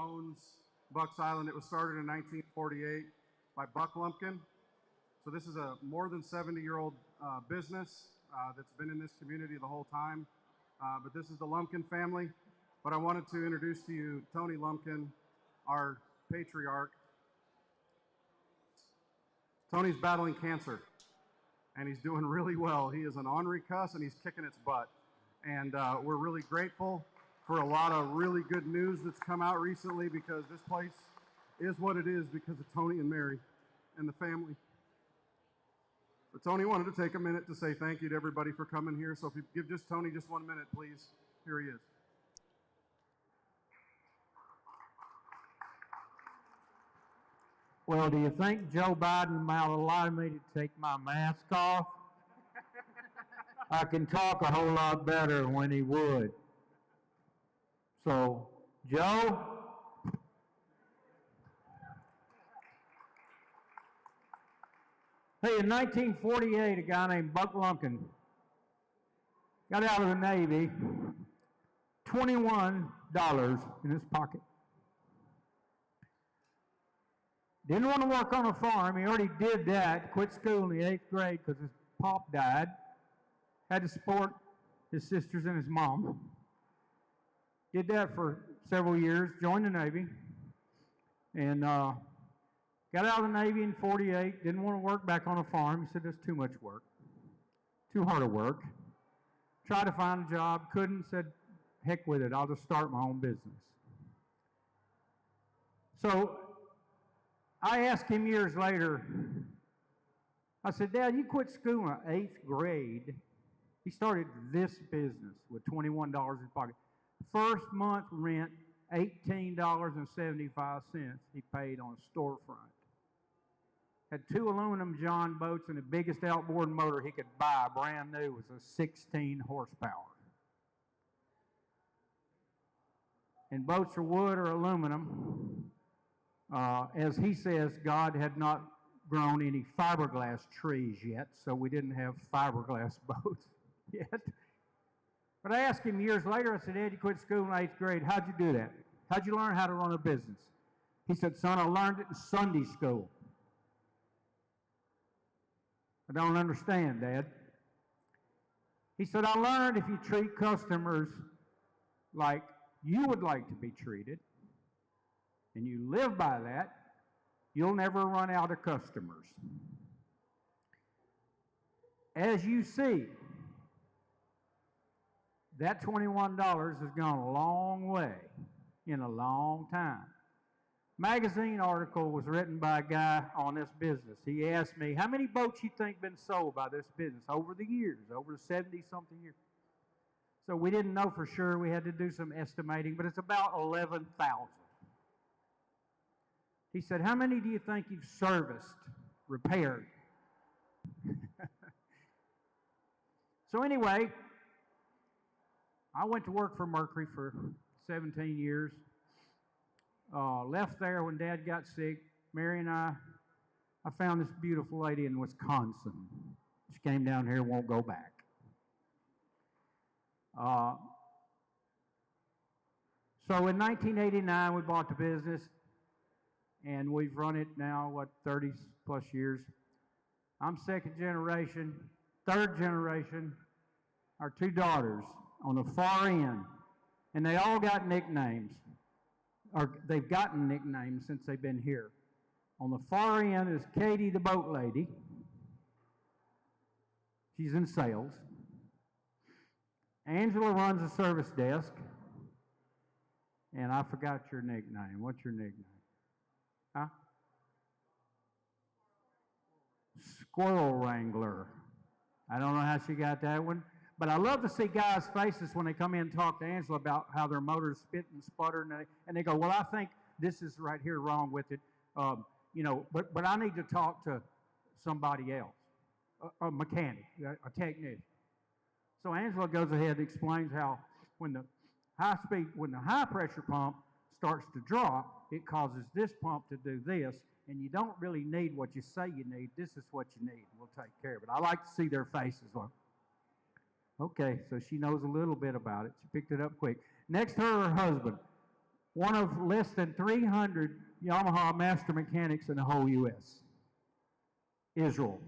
owns Bucks Island. It was started in 1948 by Buck Lumpkin. So this is a more than 70-year-old business that's been in this community the whole time. But this is the Lumpkin family. But I wanted to introduce to you Tony Lumpkin, our patriarch. Tony's battling cancer, and he's doing really well. He is an ornery cuss, and he's kicking its butt. And we're really grateful for a lot of really good news that's come out recently, because this place is what it is because of Tony and Mary and the family. But Tony wanted to take a minute to say thank you to everybody for coming here. So if you give just Tony just 1 minute, please. Here he is. Well, do you think Joe Biden might allow me to take my mask off? I can talk a whole lot better when he would. So, Joe? Hey, in 1948, a guy named Buck Lumpkin got out of the Navy, $21 in his pocket. Didn't want to work on a farm. He already did that. Quit school in the 8th grade because his pop died. Had to support his sisters and his mom. Did that for several years. Joined the Navy. And got out of the Navy in 48. Didn't want to work back on a farm. He said, there's too much work. Too hard to work. Tried to find a job. Couldn't. Said, heck with it. I'll just start my own business. So I asked him years later, I said, Dad, you quit school in 8th grade. He started this business with $21 in his pocket. First month rent, $18.75 he paid on a storefront. Had 2 aluminum John boats, and the biggest outboard motor he could buy, brand new, was a 16 horsepower. And boats are wood or aluminum. As he says, God had not grown any fiberglass trees yet, so we didn't have fiberglass boats yet. But I asked him years later, I said, Ed, you quit school in 8th grade. How'd you do that? How'd you learn how to run a business? He said, son, I learned it in Sunday school. I don't understand, Dad. He said, I learned if you treat customers like you would like to be treated, and you live by that, you'll never run out of customers. As you see, that $21 has gone a long way in a long time. Magazine article was written by a guy on this business. He asked me, how many boats you think been sold by this business over the years, over 70-something years? So we didn't know for sure. We had to do some estimating, but it's about 11,000. He said, how many do you think you've serviced, repaired? So anyway, I went to work for Mercury for 17 years. Left there when Dad got sick. Mary and I found this beautiful lady in Wisconsin. She came down here and won't go back. So in 1989, we bought the business, and we've run it now, 30 plus years. I'm 2nd generation. 3rd generation, our 2 daughters on the far end, and they all got nicknames, or they've gotten nicknames since they've been here. On the far end is Katie the boat lady. She's in sales. Angela runs the service desk. And I forgot your nickname. What's your nickname? Huh? Squirrel Wrangler. I don't know how she got that one. But I love to see guys' faces when they come in and talk to Angela about how their motor's spit and sputter, and they go, well, I think this is right here wrong with it. But I need to talk to somebody else, a mechanic, a technician. So Angela goes ahead and explains how when the high pressure pump starts to drop, it causes this pump to do this, and you don't really need what you say you need. This is what you need. We'll take care of it. I like to see their faces. Okay, so she knows a little bit about it. She picked it up quick. Next to her husband, one of less than 300 Yamaha master mechanics in the whole U.S. Israel.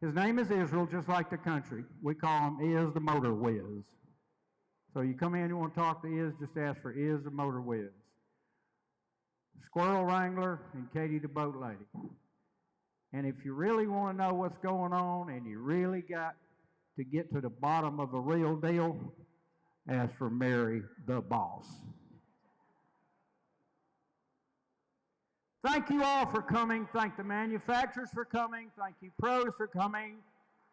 His name is Israel, just like the country. We call him Iz the Motor Whiz. So you come in, you want to talk to Iz, just ask for Iz the Motor Whiz. Squirrel Wrangler and Katie the Boat Lady. And if you really want to know what's going on and you really got to get to the bottom of a real deal, ask for Mary the Boss. Thank you all for coming. Thank the manufacturers for coming. Thank you pros for coming.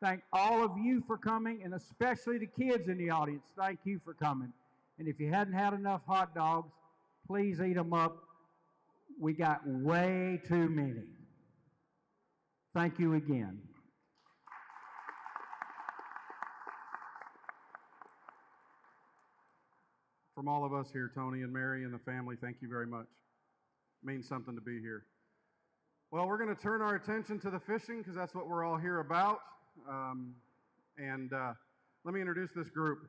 Thank all of you for coming, and especially the kids in the audience. Thank you for coming. And if you hadn't had enough hot dogs, please eat them up. We got way too many. Thank you again. From all of us here, Tony and Mary and the family, thank you very much. It means something to be here. Well, we're going to turn our attention to the fishing because that's what we're all here about. Let me introduce this group.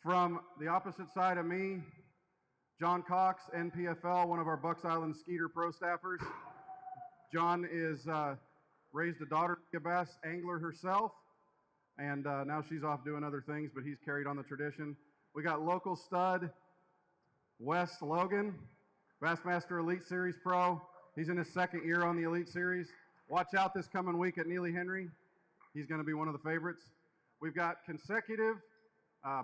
From the opposite side of me, John Cox, NPFL, one of our Bucks Island Skeeter pro staffers. John is raised a daughter, a bass angler herself, and now she's off doing other things, but he's carried on the tradition. We got local stud, Wes Logan, Bassmaster Elite Series pro. He's in his second year on the Elite Series. Watch out this coming week at Neely Henry. He's going to be one of the favorites. We've got consecutive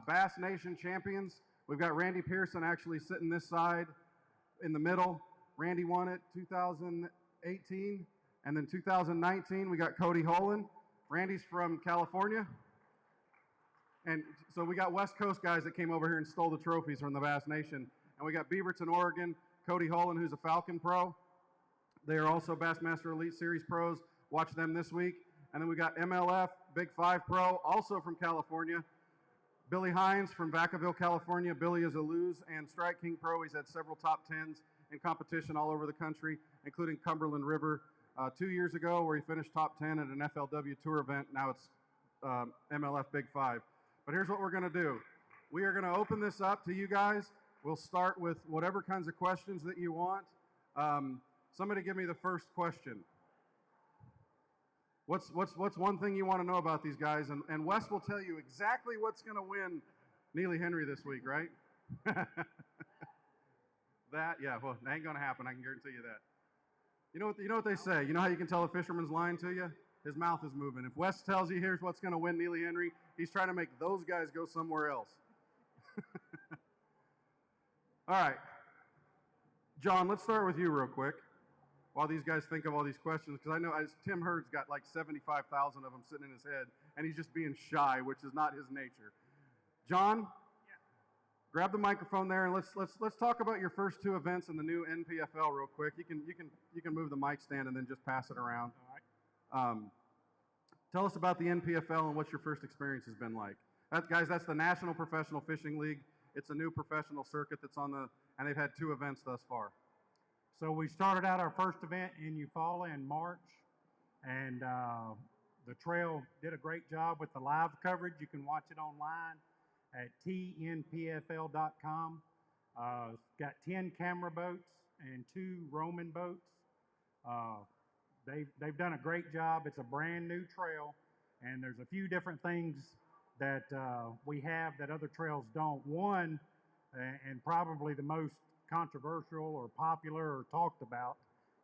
Bass Nation champions. We've got Randy Pearson actually sitting this side in the middle. Randy won it 2018. And then 2019, we got Cody Holan. Randy's from California. And so we got West Coast guys that came over here and stole the trophies from the Bass Nation. And we got Beaverton, Oregon, Cody Holan, who's a Falcon Pro. They are also Bassmaster Elite Series pros. Watch them this week. And then we got MLF, Big 5 Pro, also from California. Billy Hines from Vacaville, California. Billy is a Luz and Strike King Pro. He's had several top 10s in competition all over the country, including Cumberland River 2 years ago, where he finished top 10 at an FLW Tour event. Now it's MLF Big 5. But here's what we're going to do. We are going to open this up to you guys. We'll start with whatever kinds of questions that you want. Somebody give me the first question. What's one thing you want to know about these guys? And Wes will tell you exactly what's going to win Neely Henry this week, right? That, yeah, well, it ain't going to happen. I can guarantee you that. You know what they say? You know how you can tell a fisherman's lying to you? His mouth is moving. If Wes tells you here's what's going to win Neely Henry, he's trying to make those guys go somewhere else. All right. John, let's start with you real quick while these guys think of all these questions, because I know Tim Hurd's got like 75,000 of them sitting in his head, and he's just being shy, which is not his nature. John, grab the microphone there, and let's talk about your first two events in the new NPFL real quick. You can move the mic stand and then just pass it around. All right. Tell us about the NPFL and what your first experience has been like. Guys, that's the National Professional Fishing League. It's a new professional circuit that's on and they've had two events thus far. So we started out our first event in Eufaula in March, and the trail did a great job with the live coverage. You can watch it online at tnpfl.com. Got 10 camera boats and 2 Roman boats. They've done a great job. It's a brand new trail, and there's a few different things that we have that other trails don't. One, and probably the most controversial or popular or talked about,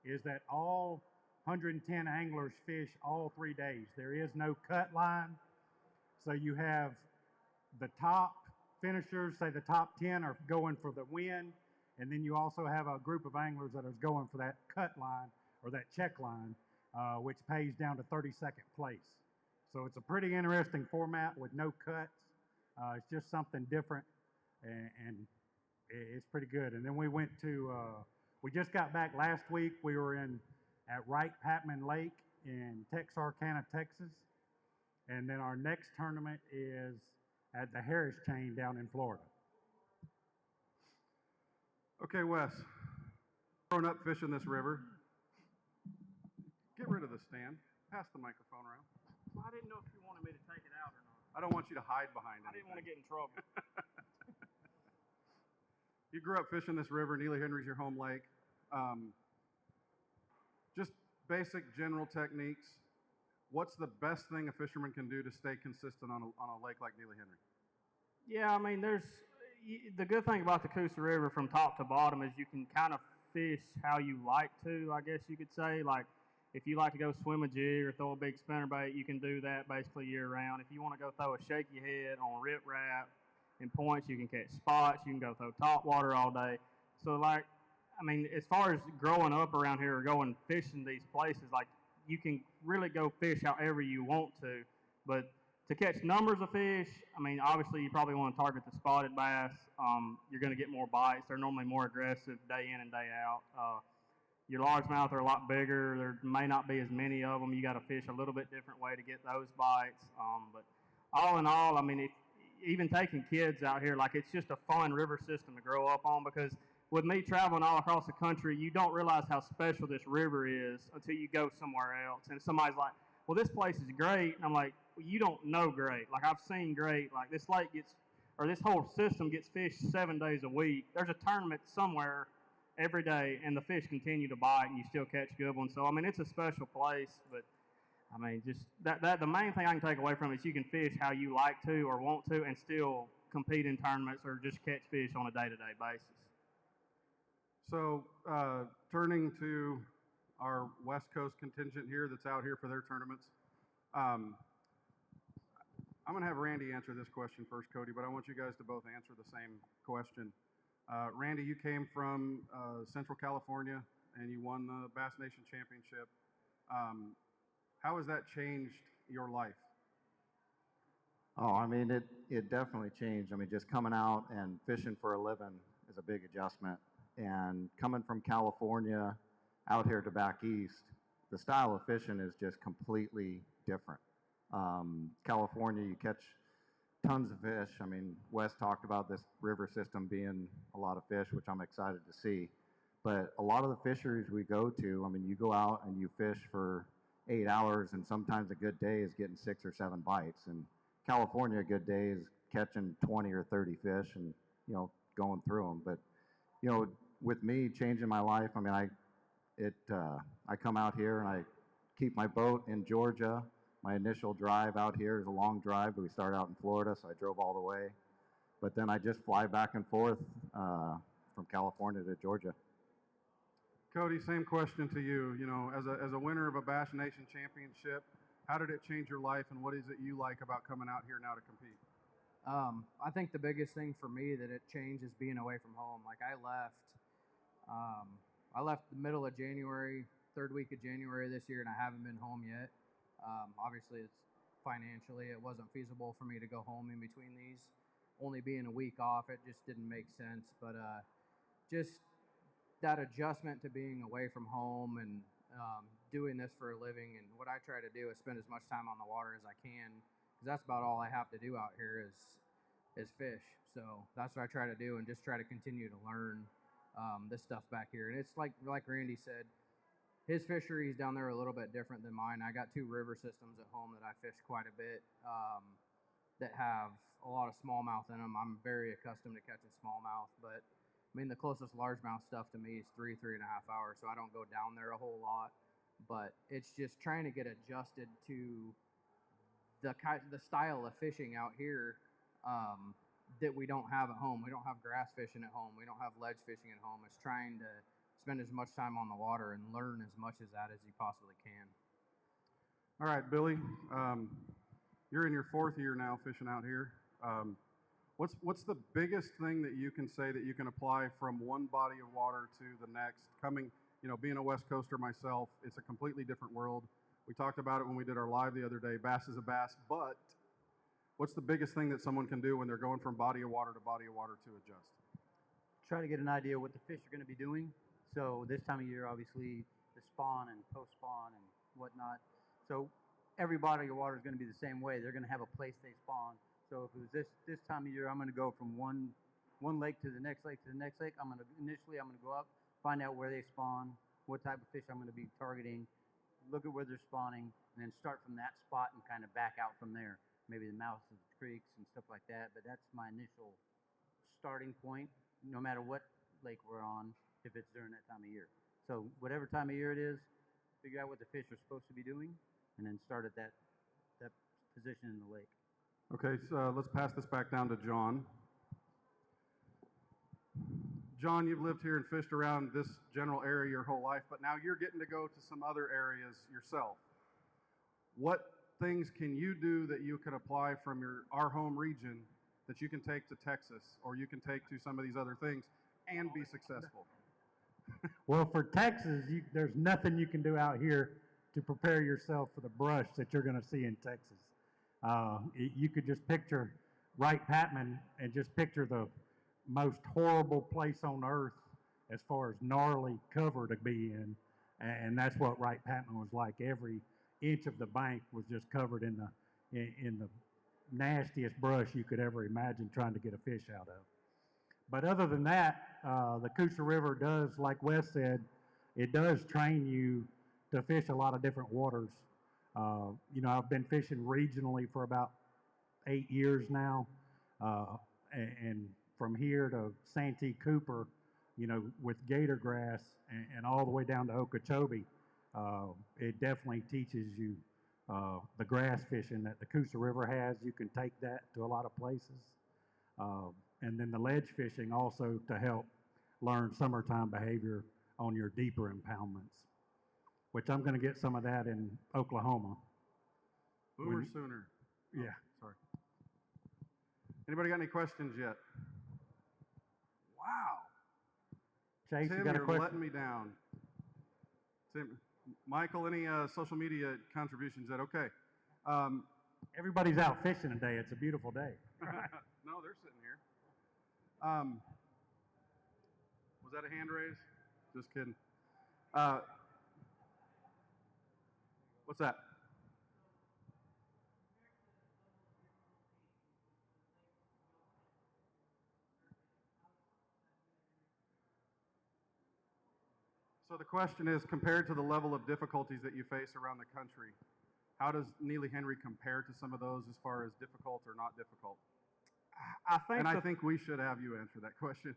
is that all 110 anglers fish all 3 days. There is no cut line. So you have the top finishers, say the top 10 are going for the win, and then you also have a group of anglers that is going for that cut line or that check line, which pays down to 32nd place. So it's a pretty interesting format with no cuts. It's just something different, and it's pretty good. And then we went to, we just got back last week. We were at Wright-Patman Lake in Texarkana, Texas. And then our next tournament is at the Harris Chain down in Florida. Okay, Wes, growing up fishing this river, get rid of the stand. Pass the microphone around. I didn't know if you wanted me to take it out or not. I don't want you to hide behind it. I didn't want to get in trouble. You grew up fishing this river. Neely Henry's your home lake. Just basic general techniques. What's the best thing a fisherman can do to stay consistent on a lake like Neely Henry? Yeah, I mean, the good thing about the Coosa River from top to bottom is you can kind of fish how you like to, I guess you could say. Like, if you like to go swim a jig or throw a big spinnerbait, you can do that basically year round. If you want to go throw a shaky head on riprap and points, you can catch spots. You can go throw top water all day. So, like, I mean, as far as growing up around here or going fishing these places, like, you can really go fish however you want to. But to catch numbers of fish, I mean, obviously you probably want to target the spotted bass. You're going to get more bites. They're normally more aggressive day in and day out. Your largemouth are a lot bigger. There may not be as many of them. You got to fish a little bit different way to get those bites. But all in all, I mean, even taking kids out here, like, it's just a fun river system to grow up on, because with me traveling all across the country, you don't realize how special this river is until you go somewhere else. And somebody's like, well, this place is great. And I'm like, well, you don't know great. Like, I've seen great. Like, this lake this whole system gets fished 7 days a week. There's a tournament somewhere every day, and the fish continue to bite, and you still catch good ones. So, I mean, it's a special place. But, I mean, just that the main thing I can take away from it is you can fish how you like to or want to and still compete in tournaments or just catch fish on a day-to-day basis. So, turning to our West Coast contingent here that's out here for their tournaments, I'm going to have Randy answer this question first, Cody, but I want you guys to both answer the same question. Randy, you came from Central California, and you won the Bass Nation Championship. How has that changed your life? Oh, I mean, it definitely changed. I mean, just coming out and fishing for a living is a big adjustment. And coming from California out here to back east, the style of fishing is just completely different. California, you catch tons of fish. I mean, Wes talked about this river system being a lot of fish, which I'm excited to see. But a lot of the fisheries we go to, I mean, you go out and you fish for 8 hours, and sometimes a good day is getting 6 or 7 bites. And California, a good day is catching 20 or 30 fish and, you know, going through them. But, you know, with me changing my life, I mean, I come out here and I keep my boat in Georgia. My initial drive out here is a long drive, but we started out in Florida, so I drove all the way. But then I just fly back and forth from California to Georgia. Cody, same question to you. You know, as a winner of a Bass Nation Championship, how did it change your life, and what is it you like about coming out here now to compete? I think the biggest thing for me that it changed is being away from home. Like, I left the middle of January, third week of January this year, and I haven't been home yet. Obviously, financially, it wasn't feasible for me to go home in between these. Only being a week off, it just didn't make sense. But just that adjustment to being away from home and doing this for a living, and what I try to do is spend as much time on the water as I can, because that's about all I have to do out here is fish. So that's what I try to do, and just try to continue to learn this stuff back here. And it's like Randy said, his fisheries down there are a little bit different than mine. I got 2 river systems at home that I fish quite a bit that have a lot of smallmouth in them. I'm very accustomed to catching smallmouth, but I mean, the closest largemouth stuff to me is 3.5 hours, so I don't go down there a whole lot. But it's just trying to get adjusted to the style of fishing out here that we don't have at home. We don't have grass fishing at home. We don't have ledge fishing at home. It's trying to spend as much time on the water and learn as much of that as you possibly can. All right, Billy, you're in your 4th year now fishing out here. What's the biggest thing that you can say that you can apply from one body of water to the next? Being a West Coaster myself, it's a completely different world. We talked about it when we did our live the other day. Bass is a bass, but what's the biggest thing that someone can do when they're going from body of water to adjust? Try to get an idea what the fish are going to be doing. So this time of year, obviously, the spawn and post-spawn and whatnot. So every body of water is going to be the same way. They're going to have a place they spawn. So if it was this time of year, I'm going to go from one lake to the next lake to the next lake. I'm going to go up, find out where they spawn, what type of fish I'm going to be targeting, look at where they're spawning, and then start from that spot and kind of back out from there. Maybe the mouths of the creeks and stuff like that. But that's my initial starting point. no matter what lake we're on, if it's during that time of year. So whatever time of year it is, figure out what the fish are supposed to be doing, and then start at that position in the lake. Okay, so let's pass this back down to John. John, you've lived here and fished around this general area your whole life, but now you're getting to go to some other areas yourself. What things can you do that you can apply from our home region that you can take to Texas, or you can take to some of these other things and be successful? Well, for Texas, there's nothing you can do out here to prepare yourself for the brush that you're going to see in Texas. You could just picture Wright Patman and just picture the most horrible place on earth as far as gnarly cover to be in, and that's what Wright Patman was like. Every inch of the bank was just covered in the nastiest brush you could ever imagine trying to get a fish out of. But other than that, the Coosa River does, like Wes said, it does train you to fish a lot of different waters. You know, I've been fishing regionally for about 8 years now, and from here to Santee Cooper, you know, with gator grass and all the way down to Okeechobee, it definitely teaches you the grass fishing that the Coosa River has. You can take that to a lot of places. And then the ledge fishing also to help learn summertime behavior on your deeper impoundments, which I'm going to get some of that in Oklahoma. Boomer sooner. Yeah. Sorry. Anybody got any questions yet? Wow. Chase, Tim, you got a you're question? letting me down. Tim, Michael, any social media contributions yet? Okay. Everybody's out fishing today. It's a beautiful day. No, they're sitting here. Was that a hand raise? Just kidding. What's that? So the question is, compared to the level of difficulties that you face around the country, how does Neely Henry compare to some of those as far as difficult or not difficult? I think we should have you answer that question.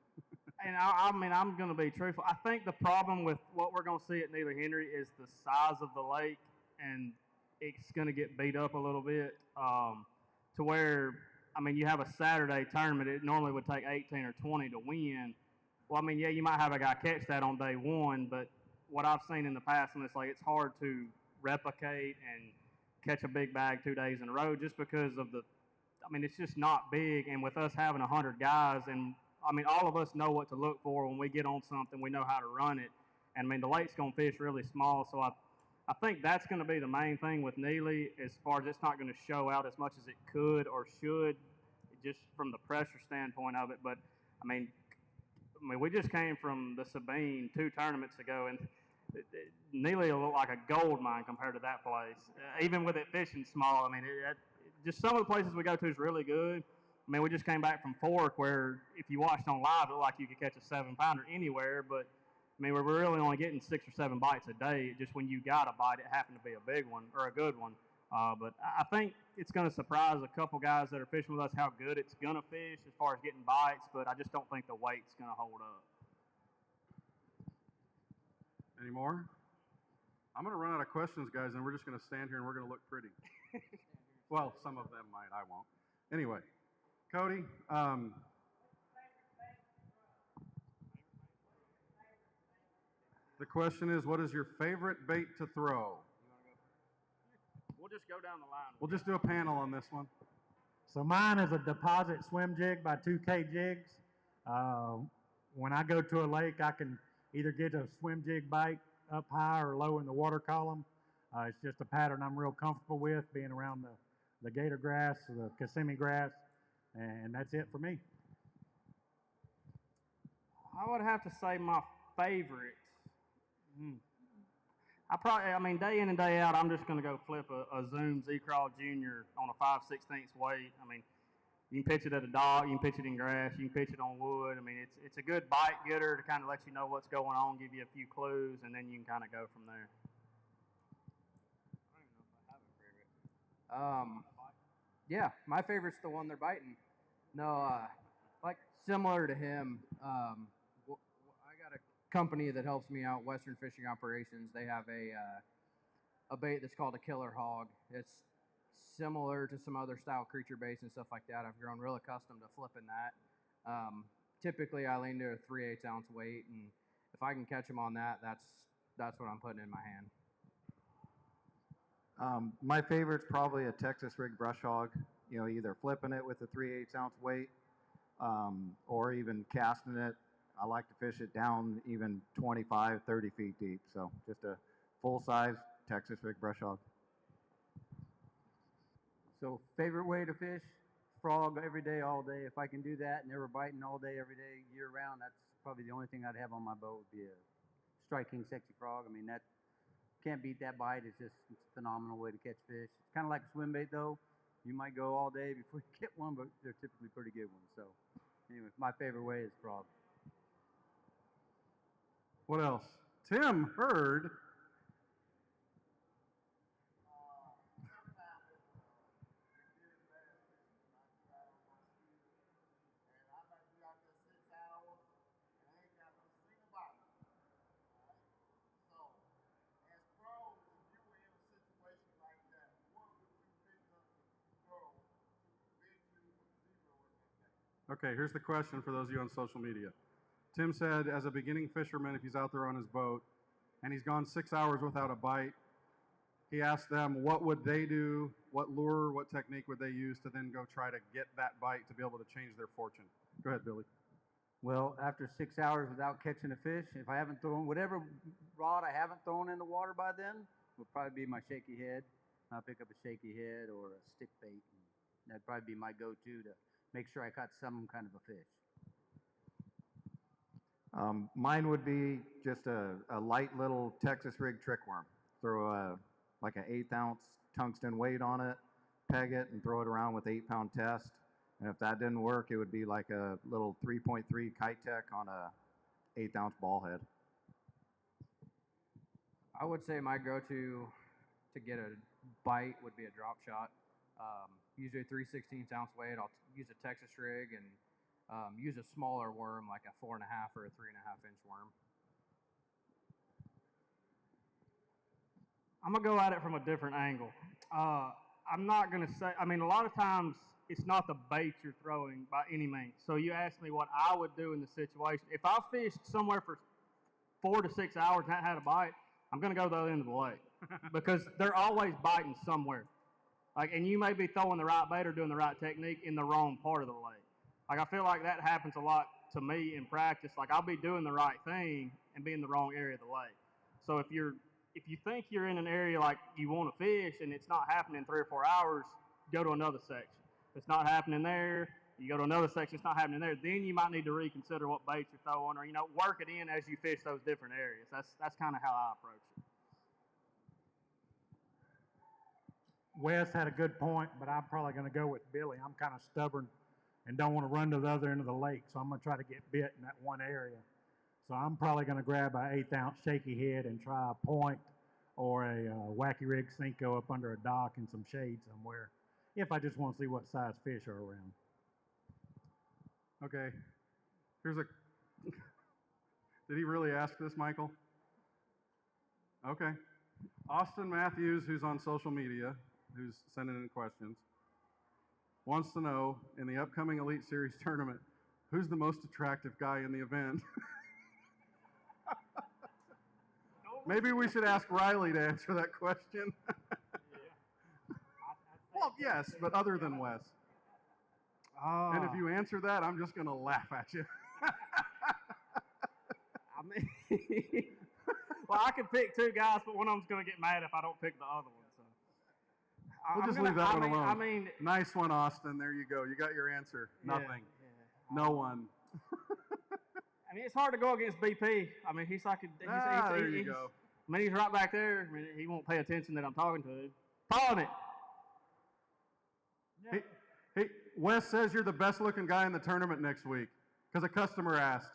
And I mean, I'm going to be truthful. I think the problem with what we're going to see at Neely Henry is the size of the lake, and it's going to get beat up a little bit to where, I mean, you have a Saturday tournament. It normally would take 18 or 20 to win. Well, I mean, yeah, you might have a guy catch that on day one, but what I've seen in the past, and it's like it's hard to replicate and catch a big bag 2 days in a row just because of I mean, it's just not big. And with us having 100 guys, and I mean, all of us know what to look for when we get on something. We know how to run it. And I mean, the lake's going to fish really small. So I think that's going to be the main thing with Neely as far as it's not going to show out as much as it could or should just from the pressure standpoint of it. But I mean, we just came from the Sabine 2 tournaments ago, and Neely will look like a gold mine compared to that place. Even with it fishing small, I mean, just some of the places we go to is really good. I mean, we just came back from Fork, where if you watched on live, it looked like you could catch a 7-pounder anywhere. But I mean, we're really only getting 6 or 7 bites a day. Just when you got a bite, it happened to be a big one or a good one. But I think it's going to surprise a couple guys that are fishing with us how good it's going to fish as far as getting bites. But I just don't think the weight's going to hold up. Any more? I'm going to run out of questions, guys, and we're just going to stand here and we're going to look pretty. Well, some of them might. I won't. Anyway, Cody, the question is, what is your favorite bait to throw? We'll just go down the line. We'll just do a panel on this one. So mine is a deposit swim jig by 2K Jigs. When I go to a lake, I can either get a swim jig bite up high or low in the water column. It's just a pattern I'm real comfortable with, being around the gator grass, the Kissimmee grass, and that's it for me. I would have to say my favorite. I mean, day in and day out, I'm just going to go flip a Zoom Z-Crawl Junior on a 5/16 weight. I mean, you can pitch it at a dock, you can pitch it in grass, you can pitch it on wood. I mean, it's a good bite getter to kind of let you know what's going on, give you a few clues, and then you can kind of go from there. I don't even know if I have a favorite. Yeah, my favorite's the one they're biting. No, Like similar to him, I got a company that helps me out, Western Fishing Operations. They have a bait that's called a killer hog. It's similar to some other style creature baits and stuff like that. I've grown real accustomed to flipping that. Typically, I lean to a 3/8 ounce weight, and if I can catch them on that, that's what I'm putting in my hand. My favorite's probably a Texas rig brush hog. You know, either flipping it with a 3/8 ounce weight, or even casting it. I like to fish it down even 25, 30 feet deep. So just a full-size Texas rig brush hog. So favorite way to fish? Frog every day, all day. If I can do that, never biting all day, every day, year round, that's probably the only thing I'd have on my boat would be a striking sexy frog. I mean, that can't beat that bite. It's a phenomenal way to catch fish. It's kind of like a swim bait though. You might go all day before you get one, but they're typically pretty good ones. So anyway, my favorite way is frog. What else? Tim Hurd. Okay, here's the question for those of you on social media. Tim said, as a beginning fisherman, if he's out there on his boat and he's gone 6 hours without a bite, he asked them what would they do, what lure, what technique would they use to then go try to get that bite to be able to change their fortune. Go ahead, Billy. Well, after 6 hours without catching a fish, if I haven't thrown whatever rod I haven't thrown in the water by then, will probably be my shaky head. I'll pick up a shaky head or a stick bait. And that'd probably be my go-to to make sure I caught some kind of a fish. Mine would be just a light little Texas rig trick worm. Throw like an 1/8 ounce tungsten weight on it, peg it, and throw it around with 8-pound test. And if that didn't work, it would be like a little 3.3 Kite Tech on a 1/8 ounce ball head. I would say my go-to to get a bite would be a drop shot. Usually 3/16 ounce weight. I'll use a Texas rig and use a smaller worm like a 4.5 or a 3.5 inch worm. I'm gonna go at it from a different angle. I'm not gonna say. I mean, a lot of times it's not the bait you're throwing by any means. So you asked me what I would do in the situation. If I fished somewhere for 4 to 6 hours and hadn't had a bite, I'm gonna go to the other end of the lake because they're always biting somewhere. Like, and you may be throwing the right bait or doing the right technique in the wrong part of the lake. Like, I feel like that happens a lot to me in practice. Like, I'll be doing the right thing and be in the wrong area of the lake. So if you think you're in an area like you want to fish and it's not happening in 3 or 4 hours, go to another section. If it's not happening there, you go to another section, it's not happening there, then you might need to reconsider what bait you're throwing or, work it in as you fish those different areas. That's kind of how I approach it. Wes had a good point, but I'm probably going to go with Billy. I'm kind of stubborn and don't want to run to the other end of the lake, so I'm going to try to get bit in that one area. So I'm probably going to grab an 1/8 ounce shaky head and try a point or a wacky rig Cinco up under a dock in some shade somewhere, if I just want to see what size fish are around. Okay, here's a, did he really ask this, Michael? Okay. Austin Matthews, who's on social media, who's sending in questions, wants to know, in the upcoming Elite Series tournament, who's the most attractive guy in the event? Maybe we should ask Riley to answer that question. Well, yes, but other than Wes. And if you answer that, I'm just going to laugh at you. I mean, well, I could pick 2 guys, but one of them's going to get mad if I don't pick the other one. So We'll just leave that one alone. Nice one, Austin. There you go. You got your answer. Nothing. Yeah. No one. I mean, it's hard to go against BP. I mean, he's like, there you go. I mean, he's right back there. I mean, he won't pay attention that I'm talking to him. Calling it. Yeah. Hey, Wes says you're the best looking guy in the tournament next week because a customer asked.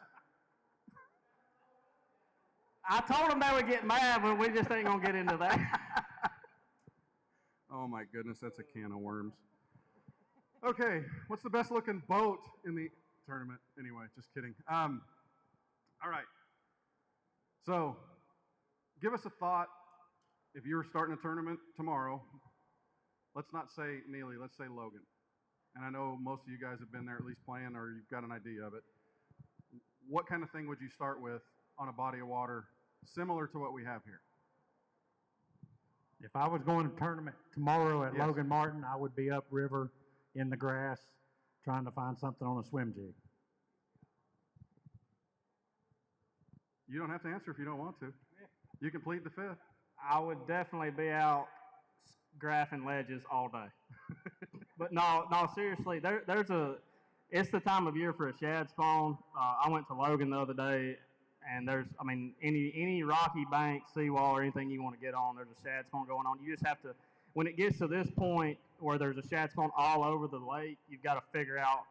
I told him they would get mad, but we just ain't going to get into that. Oh my goodness, that's a can of worms. Okay, what's the best looking boat in the tournament. Anyway, just kidding. All right. So, give us a thought. If you were starting a tournament tomorrow, let's not say Neely, let's say Logan. And I know most of you guys have been there at least playing, or you've got an idea of it. What kind of thing would you start with on a body of water similar to what we have here? If I was going to tournament tomorrow at Yes. Logan Martin, I would be upriver in the grass trying to find something on a swim jig. You don't have to answer if you don't want to. You can plead the fifth. I would definitely be out graphing ledges all day. But no, seriously, it's the time of year for a shad spawn. I went to Logan the other day, and any rocky bank, seawall, or anything you want to get on, there's a shad spawn going on. You just have to, when it gets to this point where there's a shad spawn all over the lake, you've got to figure out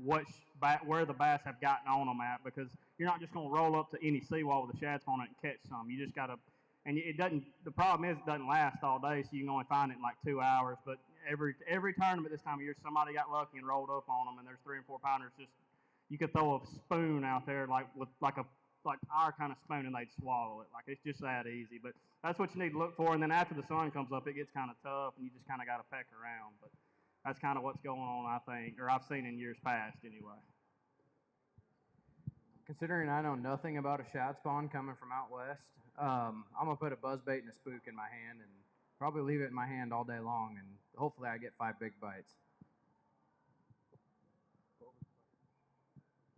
where the bass have gotten on them at, because you're not just going to roll up to any seawall with a shad spawn and catch some. You just got to, and the problem is it doesn't last all day, so you can only find it in like 2 hours. But every tournament this time of year, somebody got lucky and rolled up on them, and there's 3 and 4 pounders. You could throw a spoon out there like our kind of spoon, and they'd swallow it. Like, it's just that easy. But that's what you need to look for. And then after the sun comes up, it gets kind of tough, and you just kind of got to peck around. But that's kind of what's going on, I think, or I've seen in years past anyway. Considering I know nothing about a shad spawn coming from out west, I'm going to put a buzzbait and a spook in my hand and probably leave it in my hand all day long, and hopefully I get 5 big bites.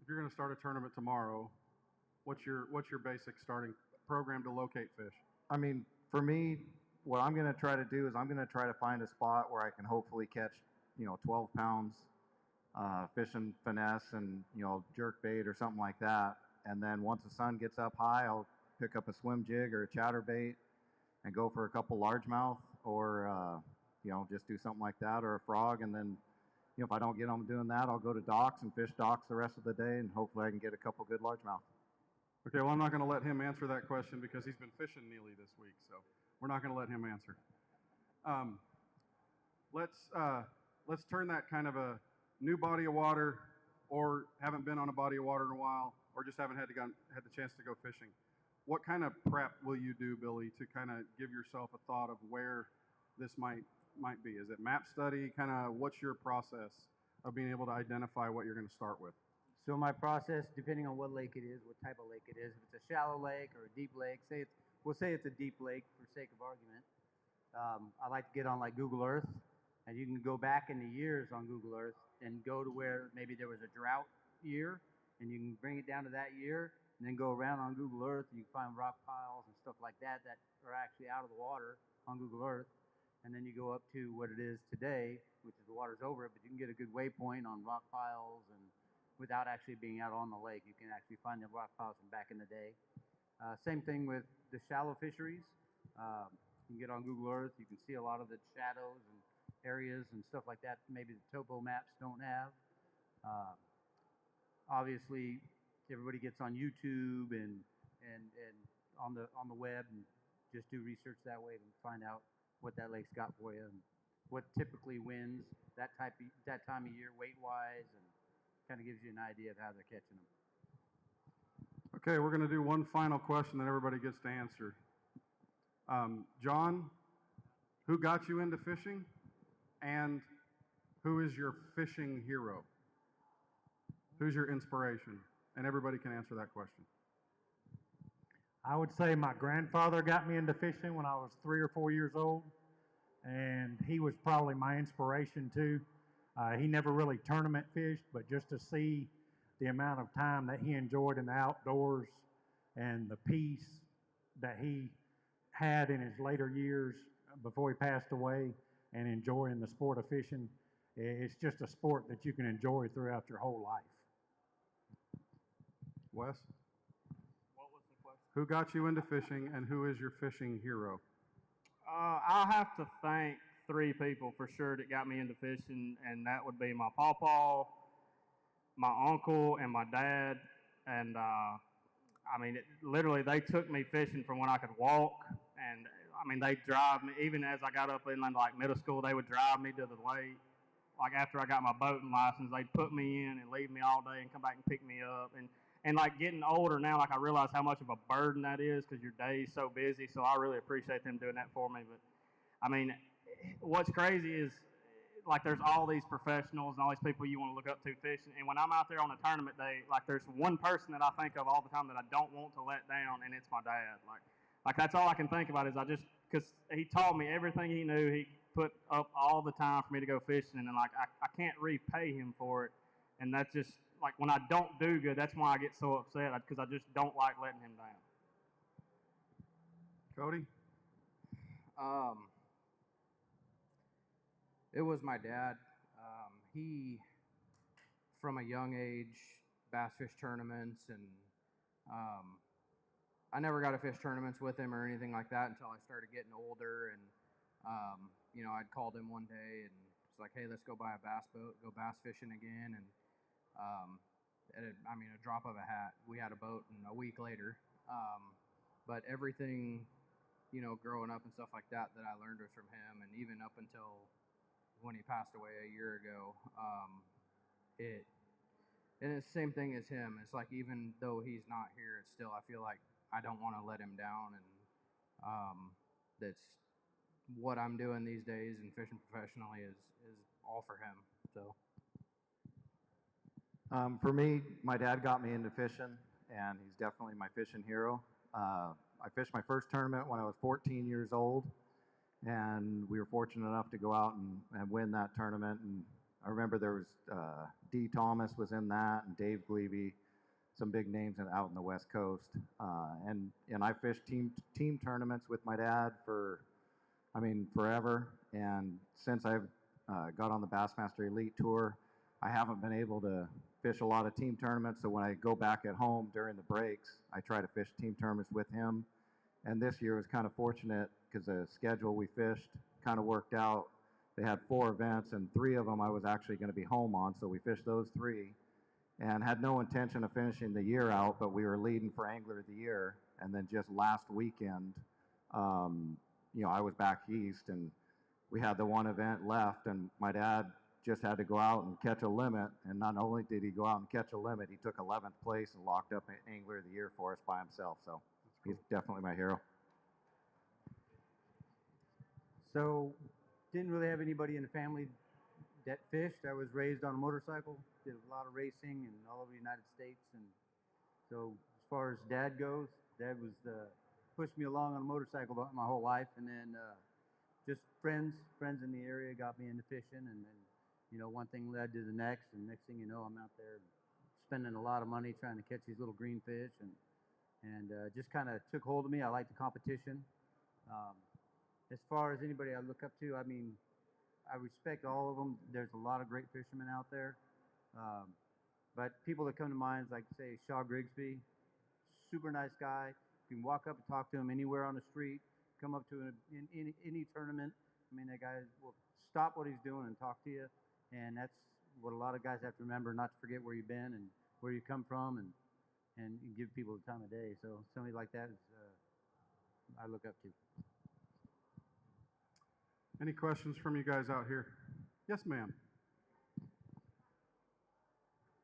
If you're going to start a tournament tomorrow, what's your basic starting program to locate fish? I mean, for me, what I'm going to try to do is I'm going to try to find a spot where I can hopefully catch, 12 pounds, fishing finesse and, jerk bait or something like that. And then once the sun gets up high, I'll pick up a swim jig or a chatterbait and go for a couple largemouth or, just do something like that, or a frog. And then, if I don't get them doing that, I'll go to docks and fish docks the rest of the day, and hopefully I can get a couple good largemouth. Okay, well, I'm not going to let him answer that question because he's been fishing Neely this week, so we're not going to let him answer. Let's turn that kind of a new body of water, or haven't been on a body of water in a while, or just haven't had the chance to go fishing. What kind of prep will you do, Billy, to kind of give yourself a thought of where this might be? Is it map study? Kind of what's your process of being able to identify what you're going to start with? So my process, depending on what lake it is, what type of lake it is, if it's a shallow lake or a deep lake, we'll say it's a deep lake for sake of argument. I like to get on like Google Earth, and you can go back in the years on Google Earth and go to where maybe there was a drought year, and you can bring it down to that year, and then go around on Google Earth, and you can find rock piles and stuff like that are actually out of the water on Google Earth. And then you go up to what it is today, which is the water's over it, but you can get a good waypoint on rock piles, and without actually being out on the lake, you can actually find the rock piles from back in the day. Same thing with the shallow fisheries. You can get on Google Earth, you can see a lot of the shadows and areas and stuff like that maybe the topo maps don't have. Obviously, everybody gets on YouTube and on the web and just do research that way to find out what that lake's got for you and what typically wins that time of year weight-wise, and kind of gives you an idea of how they're catching them. Okay, we're going to do one final question that everybody gets to answer. John, who got you into fishing, and who is your fishing hero? Who's your inspiration? And everybody can answer that question. I would say my grandfather got me into fishing when I was 3 or 4 years old, and he was probably my inspiration too. He never really tournament fished, but just to see the amount of time that he enjoyed in the outdoors and the peace that he had in his later years before he passed away, and enjoying the sport of fishing, it's just a sport that you can enjoy throughout your whole life. Wes? What was the question? Who got you into fishing, and who is your fishing hero? I'll have to thank 3 people for sure that got me into fishing, and that would be my pawpaw, my uncle, and my dad. And literally, they took me fishing from when I could walk, and they drive me, even as I got up in like middle school, they would drive me to the lake, like after I got my boating license, they'd put me in and leave me all day and come back and pick me up. And like getting older now, like I realize how much of a burden that is because your day's so busy. So I really appreciate them doing that for me. But I mean, what's crazy is like there's all these professionals and all these people you want to look up to fishing. And when I'm out there on a tournament day, like there's one person that I think of all the time that I don't want to let down, and it's my dad. Like that's all I can think about is because he taught me everything he knew. He put up all the time for me to go fishing, and like I can't repay him for it. And that's just like when I don't do good, that's why I get so upset because I just don't like letting him down. Cody? It was my dad. He, from a young age, bass fish tournaments, and I never got to fish tournaments with him or anything like that until I started getting older. And you know, I'd called him one day and it's like, hey, let's go buy a bass boat, go bass fishing again. And I mean, a drop of a hat, we had a boat, and a week later. But everything, you know, growing up and stuff like that I learned was from him, and even up until when he passed away a year ago, and it's the same thing as him. It's like even though he's not here, it's still I feel like I don't want to let him down, and that's what I'm doing these days and fishing professionally is all for him. So. For me, my dad got me into fishing, and he's definitely my fishing hero. I fished my first tournament when I was 14 years old, and we were fortunate enough to go out and win that tournament. And I remember there was D. Thomas was in that, and Dave Glebe, some big names out in the West Coast. And I fished team tournaments with my dad for, I mean, forever. And since I've got on the Bassmaster Elite Tour, I haven't been able to fish a lot of team tournaments, so when I go back at home during the breaks, I try to fish team tournaments with him. And this year was kind of fortunate because the schedule we fished kind of worked out. They had 4 events, and 3 of them I was actually going to be home on, so we fished those 3 and had no intention of finishing the year out, but we were leading for Angler of the Year. And then just last weekend, you know, I was back east, and we had the one event left, and my dad just had to go out and catch a limit, and not only did he go out and catch a limit, he took 11th place and locked up Angler of the Year for us by himself. So he's definitely my hero. So, didn't really have anybody in the family that fished. I was raised on a motorcycle, did a lot of racing and all over the United States. And so, as far as dad goes, dad was pushed me along on a motorcycle my whole life, and then just friends in the area got me into fishing, and then, you know, one thing led to the next, and next thing you know, I'm out there spending a lot of money trying to catch these little green fish, and just kind of took hold of me. I like the competition. As far as anybody I look up to, I mean, I respect all of them. There's a lot of great fishermen out there, but people that come to mind, like say Shaw Grigsby, super nice guy. You can walk up and talk to him anywhere on the street. Come up to him in any tournament. I mean, that guy will stop what he's doing and talk to you. And that's what a lot of guys have to remember, not to forget where you've been and where you come from, and give people the time of day. So somebody like that is I look up to. Any questions from you guys out here? Yes, ma'am.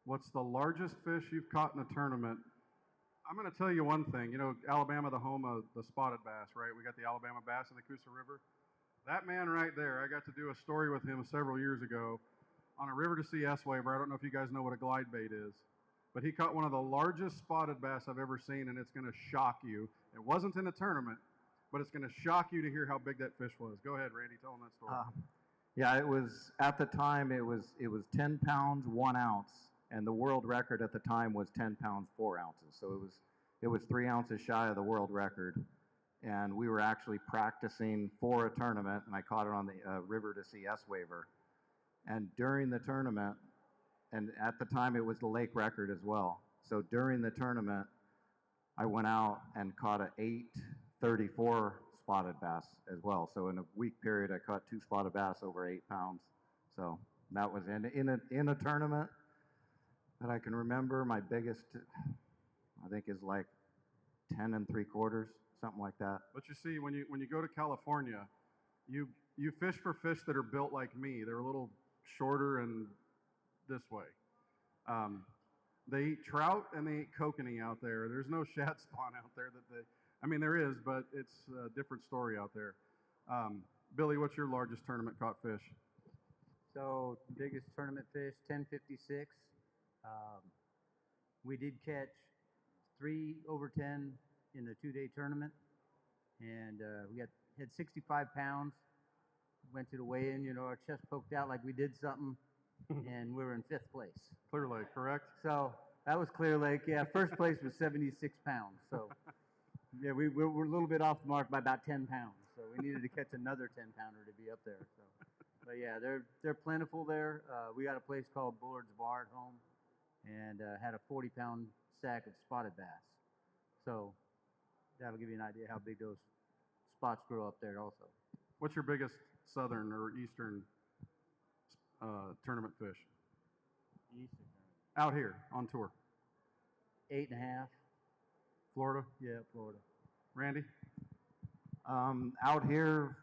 What's the largest fish you've caught in a tournament? I'm going to tell you one thing. You know, Alabama, the home of the spotted bass, right? We got the Alabama bass in the Coosa River. That man right there, I got to do a story with him several years ago on a river to sea S-Waver. I don't know if you guys know what a glide bait is, but he caught one of the largest spotted bass I've ever seen, and it's going to shock you. It wasn't in a tournament, but it's going to shock you to hear how big that fish was. Go ahead, Randy, tell him that story. Yeah, it was, at the time, it was 10 pounds, 1 ounce, and the world record at the time was 10 pounds, 4 ounces. So it was 3 ounces shy of the world record. And we were actually practicing for a tournament, and I caught it on the river to sea S-Waver. And during the tournament, and at the time it was the lake record as well. So during the tournament, I went out and caught a 834 spotted bass as well. So in a week period, I caught 2 spotted bass over 8 pounds. So that was in a tournament that I can remember. My biggest, I think, is like 10 3/4, something like that. But you see, when you go to California, you fish for fish that are built like me. They're a little shorter and this way. They eat trout and they eat kokanee out there. There's no shad spawn out there I mean, there is, but it's a different story out there. Billy, what's your largest tournament caught fish? So biggest tournament fish, 1056. We did catch 3 over 10 in the 2-day tournament, and we had 65 pounds. Went to the weigh-in, our chest poked out like we did something, and we were in 5th place. Clear Lake, correct? So that was Clear Lake. Yeah, first place was 76 pounds. So yeah, we're a little bit off the mark by about 10 pounds. So we needed to catch another 10-pounder to be up there. So, but yeah, they're plentiful there. We got a place called Bullard's Bar at home, and had a 40-pound sack of spotted bass. So that'll give you an idea how big those spots grow up there also. What's your biggest southern or eastern tournament fish? Eastern. Out here on tour. 8.5. Florida? Yeah, Florida. Randy? Out here,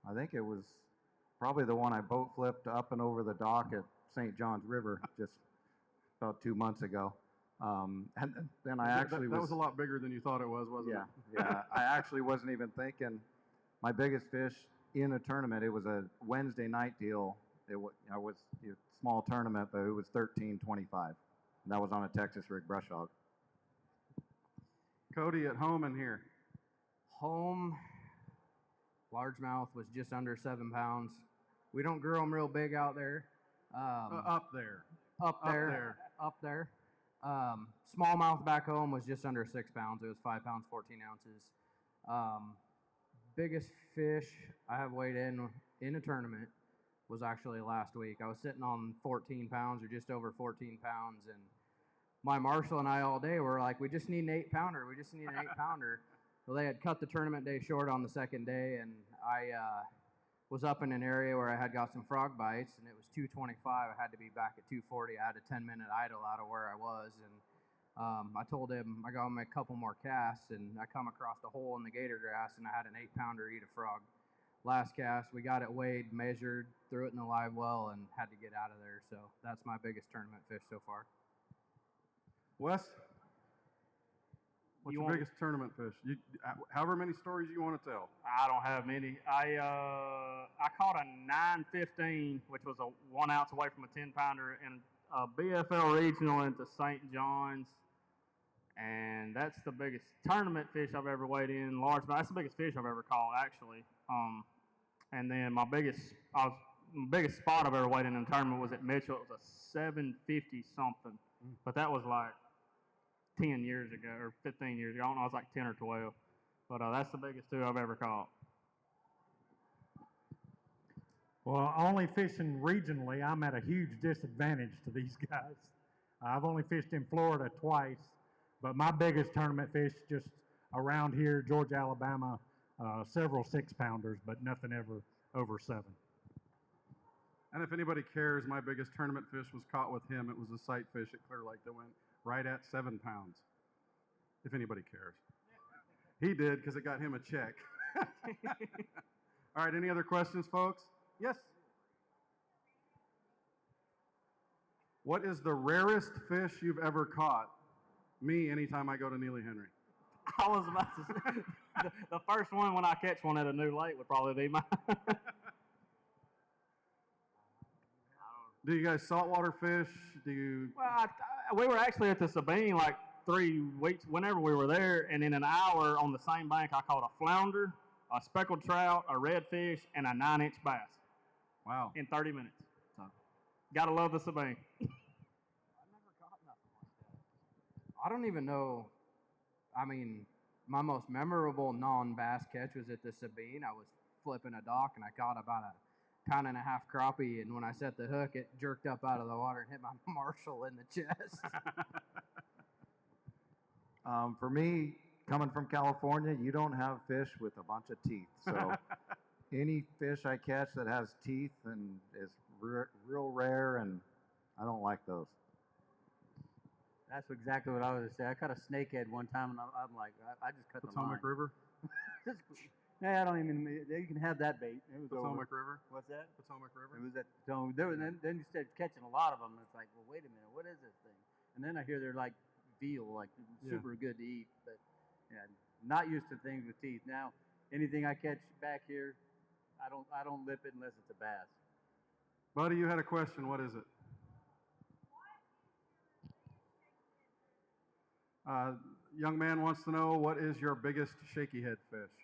I think it was probably the one I boat flipped up and over the dock at St. John's River just about 2 months ago. And then I actually that was a lot bigger than you thought it was, wasn't it? Yeah. I actually wasn't even thinking. My biggest fish in a tournament, it was a Wednesday night deal. It was a small tournament, but it was 13.25. That was on a Texas rig brush hog. Cody, at home and here. Home, largemouth was just under 7 pounds. We don't grow them real big out there. Up there. Up there. Smallmouth back home was just under 6 pounds. It was 5 pounds, 14 ounces. Biggest fish I have weighed in a tournament was actually last week. I was sitting on 14 pounds or just over 14 pounds, and my marshal and I all day were like, we just need an 8-pounder. We just need an 8-pounder. Well, they had cut the tournament day short on the second day, and I was up in an area where I had got some frog bites, and it was 225. I had to be back at 240. I had a 10-minute idle out of where I was, and I told him I got him a couple more casts, and I come across a hole in the gator grass, and I had an 8-pounder eat a frog. Last cast, we got it weighed, measured, threw it in the live well, and had to get out of there. So that's my biggest tournament fish so far. Wes, what's your biggest tournament fish? However many stories you want to tell. I don't have many. I caught a 915, which was a 1 ounce away from a 10-pounder in a BFL regional into St. John's, and that's the biggest tournament fish I've ever weighed in. That's the biggest fish I've ever caught, actually. And then my biggest spot I've ever weighed in a tournament was at Mitchell. It was a 750 something, but that was like 10 years ago or 15 years ago. I don't know, I was like 10 or 12. But that's the biggest 2 I've ever caught. Well, only fishing regionally, I'm at a huge disadvantage to these guys. I've only fished in Florida twice, but my biggest tournament fish just around here, Georgia, Alabama, several 6-pounders, but nothing ever over 7. And if anybody cares, my biggest tournament fish was caught with him. It was a sight fish at Clear Lake that went right at 7 pounds, if anybody cares. He did, because it got him a check. All right, any other questions, folks? Yes? What is the rarest fish you've ever caught? Me, anytime I go to Neely Henry. I was about to say, the first one when I catch one at a new lake would probably be mine. Do you guys saltwater fish? Well, we were actually at the Sabine like 3 weeks, whenever we were there, and in an hour on the same bank, I caught a flounder, a speckled trout, a redfish, and a 9-inch bass. Wow. In 30 minutes. So, gotta love the Sabine. I've never caught nothing like that. I don't even know. I mean, my most memorable non-bass catch was at the Sabine. I was flipping a dock, and I caught about a 1.5 pound crappie, and when I set the hook, it jerked up out of the water and hit my marshal in the chest. For me, coming from California, you don't have fish with a bunch of teeth. So any fish I catch that has teeth and is real rare, and I don't like those. That's exactly what I was going to say. I caught a snakehead one time, and I'm like, I just cut the line. Potomac River? Yeah, I don't even. You can have that bait. It was Potomac over. River. What's that? Potomac River. It was at Potomac. Then you started catching a lot of them. It's like, well, wait a minute, what is this thing? And then I hear they're like veal, like super good to eat. But yeah, not used to things with teeth. Now, anything I catch back here, I don't lip it unless it's a bass. Buddy, you had a question. What is it? Young man wants to know, what is your biggest shaky head fish?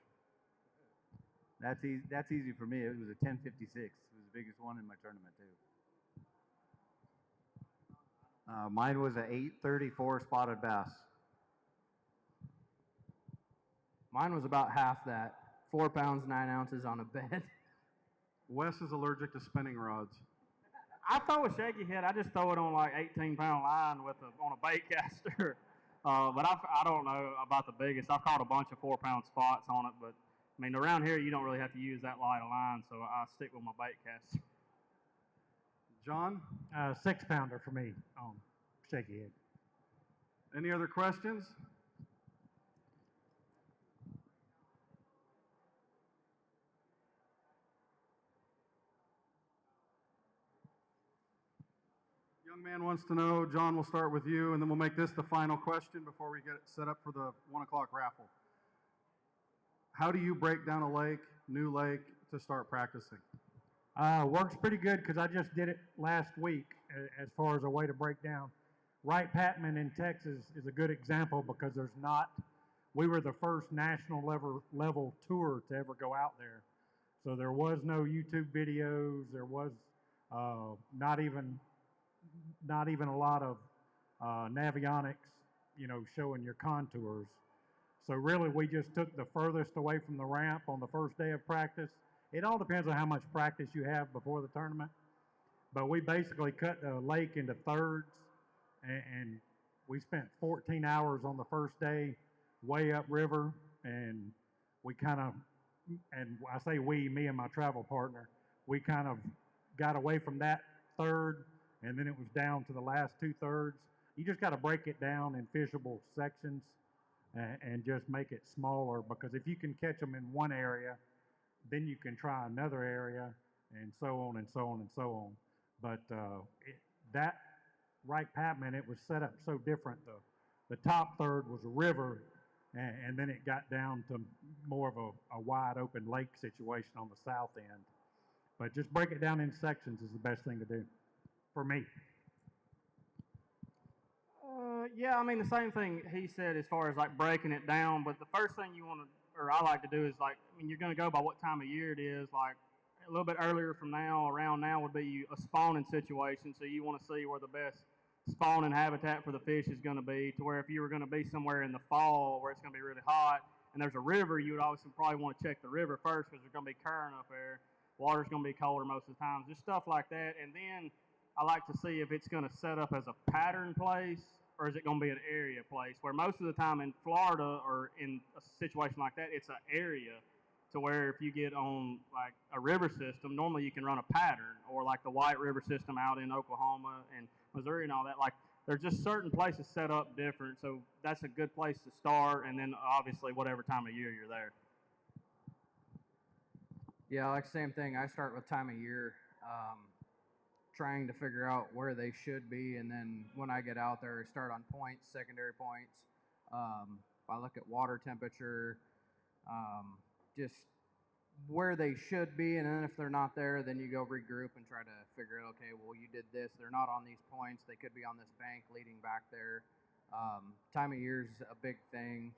That's easy. That's easy for me. It was a 1056. It was the biggest one in my tournament too. Mine was an 834 spotted bass. Mine was about half that, 4 pounds 9 ounces on a bed. Wes is allergic to spinning rods. I throw a shaky head. I just throw it on like 18-pound line on a bait caster. But I don't know about the biggest. I've caught a bunch of 4-pound spots on it, but I mean around here you don't really have to use that light of line, so I stick with my bait caster. John, 6-pounder for me on shaky head. any other questions? Young man wants to know, John, we'll start with you, and then we'll make this the final question before we get it set up for the 1 o'clock raffle. How do you break down a lake, new lake, to start practicing? Works pretty good because I just did it last week as far as a way to break down. Wright Patman in Texas is a good example because we were the first national level tour to ever go out there. So there was no YouTube videos, there was not even a lot of navionics, showing your contours. So really we just took the furthest away from the ramp on the first day of practice. It all depends on how much practice you have before the tournament. But we basically cut the lake into thirds, and we spent 14 hours on the first day way upriver, and we kind of, and I say we, me and my travel partner, we kind of got away from that third, and then it was down to the last 2/3. You just got to break it down in fishable sections and just make it smaller, because if you can catch them in one area, then you can try another area, and so on and so on and so on. But that Wright Patman, it was set up so different. The top third was a river, and then it got down to more of a wide open lake situation on the south end. But just break it down in sections is the best thing to do for me. Yeah, I mean the same thing he said as far as like breaking it down. But the first thing you want to, or I like to do, is like, I mean, you're going to go by what time of year it is. Like a little bit earlier from now, around now, would be a spawning situation. So you want to see where the best spawning habitat for the fish is going to be. To where if you were going to be somewhere in the fall where it's going to be really hot and there's a river, you would obviously probably want to check the river first, because there's going to be current up there. Water's going to be colder most of the time. Just stuff like that. And then I like to see if it's going to set up as a pattern place, or is it going to be an area place, where most of the time in Florida or in a situation like that, it's an area, to where if you get on like a river system, normally you can run a pattern, or like the White River system out in Oklahoma and Missouri and all that. Like there's just certain places set up different, so that's a good place to start, and then obviously whatever time of year you're there. Yeah, like same thing. I start with time of year, trying to figure out where they should be, and then when I get out there, I start on points, secondary points. I look at water temperature, just where they should be, and then if they're not there, then you go regroup and try to figure out, okay, well, you did this, they're not on these points, they could be on this bank leading back there. Time of year is a big thing,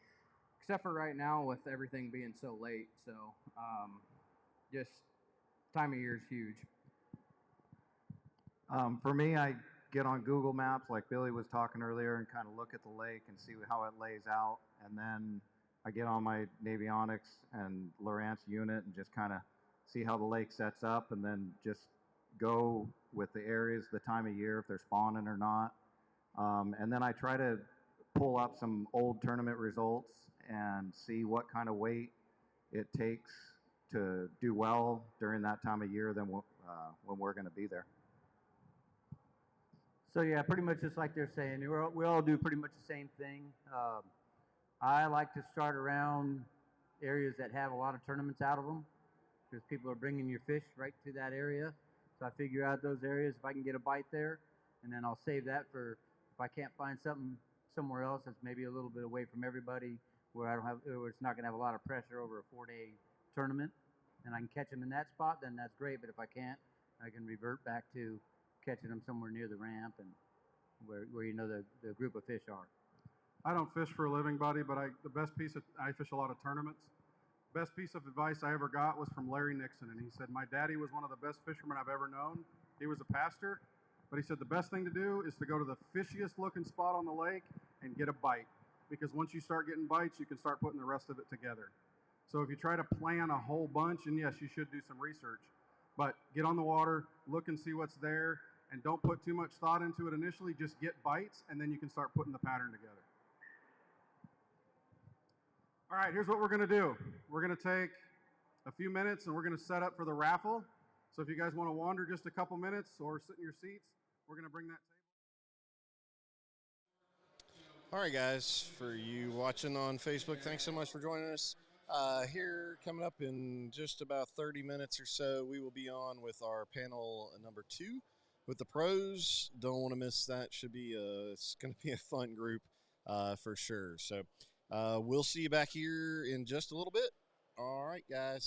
except for right now with everything being so late, so just time of year is huge. For me, I get on Google Maps like Billy was talking earlier and kind of look at the lake and see how it lays out. And then I get on my Navionics and Lowrance unit and just kind of see how the lake sets up, and then just go with the areas, the time of year, if they're spawning or not. And then I try to pull up some old tournament results and see what kind of weight it takes to do well during that time of year when we're going to be there. So yeah, pretty much just like they're saying, we all do pretty much the same thing. I like to start around areas that have a lot of tournaments out of them, because people are bringing your fish right to that area. So I figure out those areas if I can get a bite there, and then I'll save that for if I can't find something somewhere else that's maybe a little bit away from everybody, where it's not going to have a lot of pressure over a 4-day tournament, and I can catch them in that spot. Then that's great. But if I can't, I can revert back to catching them somewhere near the ramp and where you know the group of fish are. I don't fish for a living, buddy, but I fish a lot of tournaments. Best piece of advice I ever got was from Larry Nixon, and he said, my daddy was one of the best fishermen I've ever known. He was a pastor, but he said the best thing to do is to go to the fishiest looking spot on the lake and get a bite, because once you start getting bites, you can start putting the rest of it together. So if you try to plan a whole bunch, and yes, you should do some research, but get on the water, look and see what's there, and don't put too much thought into it initially. Just get bites, and then you can start putting the pattern together. All right, here's what we're going to do. We're going to take a few minutes, and we're going to set up for the raffle. So if you guys want to wander just a couple minutes or sit in your seats, we're going to bring that table. All right, guys, for you watching on Facebook, thanks so much for joining us. Here, coming up in just about 30 minutes or so, we will be on with our panel number 2 with the pros. Don't want to miss that. It's going to be a fun group for sure. So we'll see you back here in just a little bit. All right, guys.